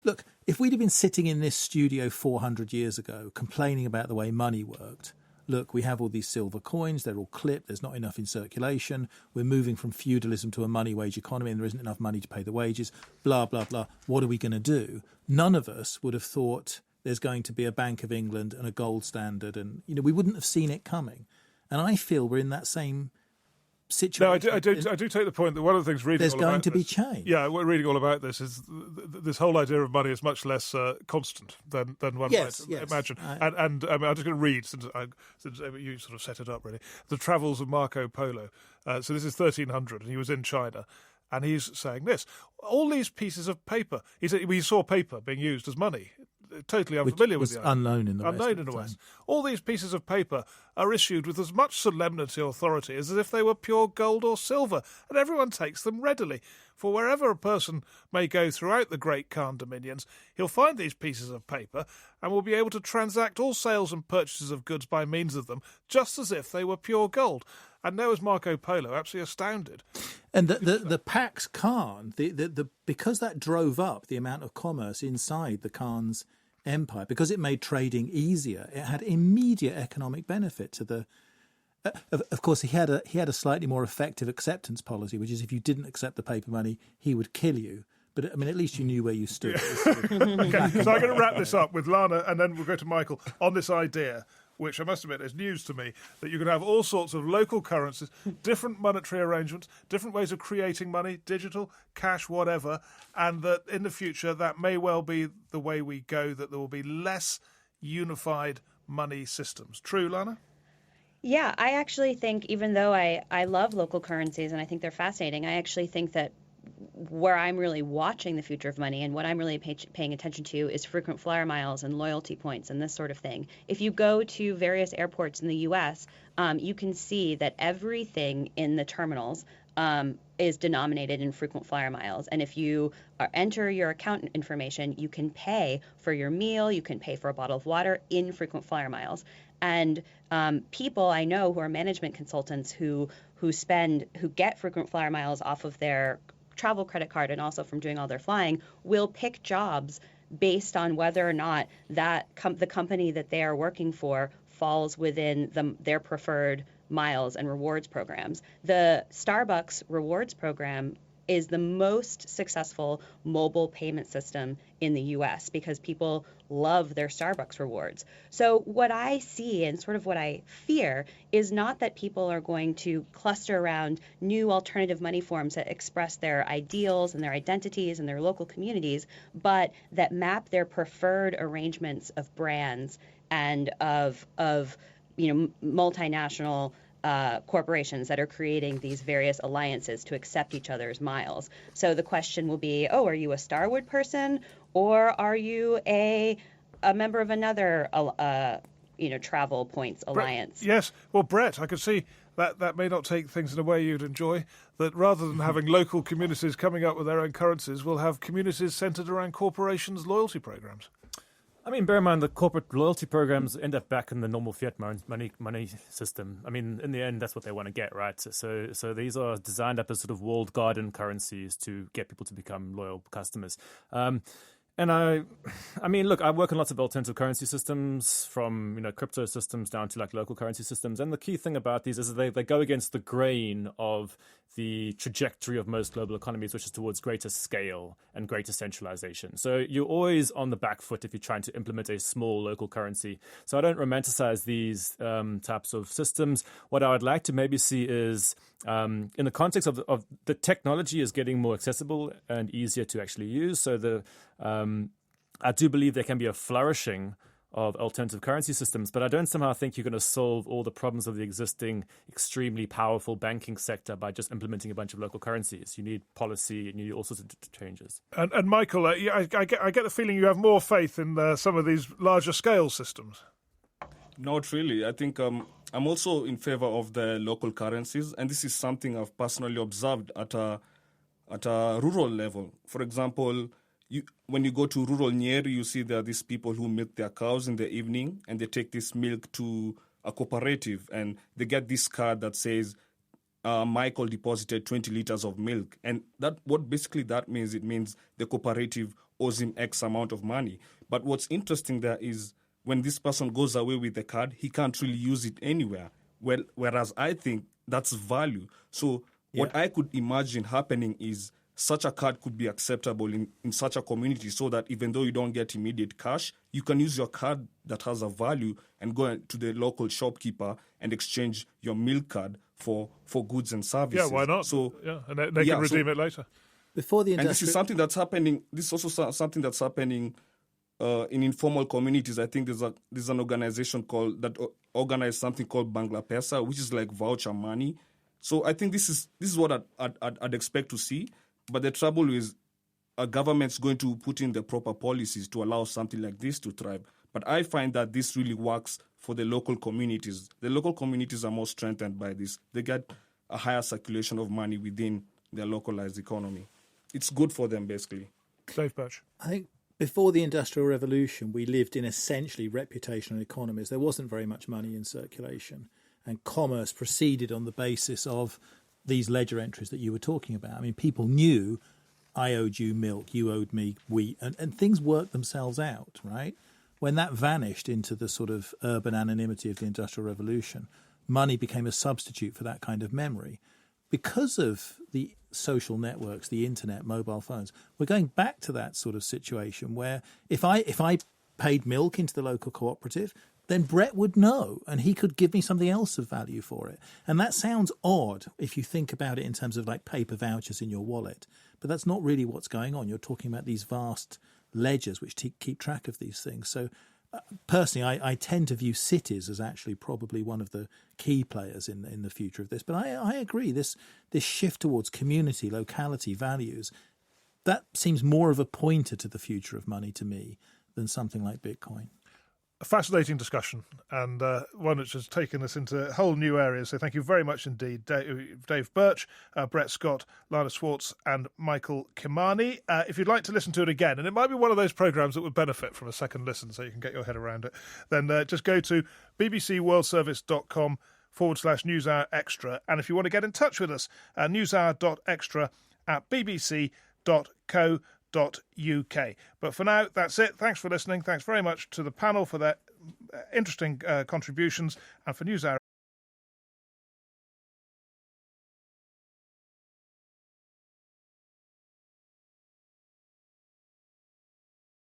look, if we'd have been sitting in this studio 400 years ago complaining about the way money worked, look, we have all these silver coins, they're all clipped, there's not enough in circulation, we're moving from feudalism to a money wage economy and there isn't enough money to pay the wages, blah, blah, blah. What are we going to do? None of us would have thought there's going to be a Bank of England and a gold standard, and we wouldn't have seen it coming. And I feel we're in that same situation. No, I do take the point that one of the things reading there's all going about to be this, change. Yeah, we're reading all about this is this whole idea of money is much less constant than one might imagine. And I'm just going to read since you sort of set it up really. The Travels of Marco Polo. So this is 1300, and he was in China. And he's saying this: all these pieces of paper. He said we saw paper being used as money. Totally unfamiliar with the idea. Unknown in the West. All these pieces of paper are issued with as much solemnity or authority as if they were pure gold or silver, and everyone takes them readily. For wherever a person may go throughout the great Khan dominions, he'll find these pieces of paper and will be able to transact all sales and purchases of goods by means of them, just as if they were pure gold. And there was Marco Polo, absolutely astounded. And the Pax Khan, because that drove up the amount of commerce inside the Khan's empire, because it made trading easier, it had immediate economic benefit to the. Of course, he had a slightly more effective acceptance policy, which is if you didn't accept the paper money, he would kill you. But I mean, at least you knew where you stood. Okay, so I'm going to wrap this up with Lana, and then we'll go to Michael on this idea, which I must admit is news to me, that you can have all sorts of local currencies, different monetary arrangements, different ways of creating money, digital, cash, whatever, and that in the future that may well be the way we go, that there will be less unified money systems. True, Lana? Yeah, I actually think, even though I love local currencies and I think they're fascinating, I actually think that where I'm really watching the future of money and what I'm really paying attention to is frequent flyer miles and loyalty points and this sort of thing. If you go to various airports in the U.S., you can see that everything in the terminals is denominated in frequent flyer miles. And if you enter your account information, you can pay for your meal, you can pay for a bottle of water in frequent flyer miles. And people I know who are management consultants who get frequent flyer miles off of their travel credit card and also from doing all their flying will pick jobs based on whether or not that the company that they are working for falls within their preferred miles and rewards programs. The Starbucks rewards program is the most successful mobile payment system in the US because people love their Starbucks rewards. So what I see and sort of what I fear is not that people are going to cluster around new alternative money forms that express their ideals and their identities and their local communities, but that map their preferred arrangements of brands and of multinational corporations that are creating these various alliances to accept each other's miles. So the question will be, are you a Starwood person or are you a member of another travel points alliance? Yes. Well, Brett, I could see that may not take things in a way you'd enjoy, that rather than having local communities coming up with their own currencies, we'll have communities centred around corporations' loyalty programs. I mean, bear in mind the corporate loyalty programs end up back in the normal fiat money system. I mean, in the end, that's what they want to get, right? So these are designed up as sort of walled garden currencies to get people to become loyal customers. And I mean, look, I work in lots of alternative currency systems, from crypto systems down to like local currency systems. And the key thing about these is that they go against the grain of the trajectory of most global economies, which is towards greater scale and greater centralization. So you're always on the back foot if you're trying to implement a small local currency. So I don't romanticize these types of systems. What I would like to maybe see is, in the context of the technology is getting more accessible and easier to actually use. So I do believe there can be a flourishing of alternative currency systems, but I don't somehow think you're going to solve all the problems of the existing extremely powerful banking sector by just implementing a bunch of local currencies. You need policy, you need all sorts of changes. And Michael, I get the feeling you have more faith in some of these larger scale systems. Not really. I think I'm also in favor of the local currencies, and this is something I've personally observed at a rural level. For example, when you go to rural Nyeri, you see there are these people who milk their cows in the evening, and they take this milk to a cooperative, and they get this card that says, Michael deposited 20 liters of milk. And what basically that means, it means the cooperative owes him X amount of money. But what's interesting there is when this person goes away with the card, he can't really use it anywhere. Well, whereas I think that's value. So what I could imagine happening is such a card could be acceptable in such a community so that even though you don't get immediate cash, you can use your card that has a value and go to the local shopkeeper and exchange your milk card for goods and services. Yeah, why not? So, and they can redeem it later. Before the and this is something that's happening. This is also something that's happening in informal communities. I think there's an organization that organized something called Bangla Pesa, which is like voucher money. So I think this is what I'd expect to see. But the trouble is a government's going to put in the proper policies to allow something like this to thrive. But I find that this really works for the local communities. The local communities are more strengthened by this. They get a higher circulation of money within their localized economy. It's good for them, basically. Dave Birch. I think before the Industrial Revolution, we lived in essentially reputational economies. There wasn't very much money in circulation, and commerce proceeded on the basis of these ledger entries that you were talking about. I mean, people knew I owed you milk, you owed me wheat, and things worked themselves out, right? When that vanished into the sort of urban anonymity of the Industrial Revolution, money became a substitute for that kind of memory. Because of the social networks, the internet, mobile phones, we're going back to that sort of situation where if I paid milk into the local cooperative, then Brett would know and he could give me something else of value for it. And that sounds odd if you think about it in terms of like paper vouchers in your wallet. But that's not really what's going on. You're talking about these vast ledgers which keep track of these things. So personally, I tend to view cities as actually probably one of the key players in the future of this. But I agree, this shift towards community, locality, values, that seems more of a pointer to the future of money to me than something like Bitcoin. A fascinating discussion, and one which has taken us into whole new areas. So thank you very much indeed, Dave Birch, Brett Scott, Lana Swartz and Michael Kimani. If you'd like to listen to it again, and it might be one of those programmes that would benefit from a second listen so you can get your head around it, then just go to bbcworldservice.com/newshour extra. And if you want to get in touch with us, newshour.extra@bbc.co.uk. But for now, that's it. Thanks for listening. Thanks very much to the panel for their interesting contributions, and for NewsHour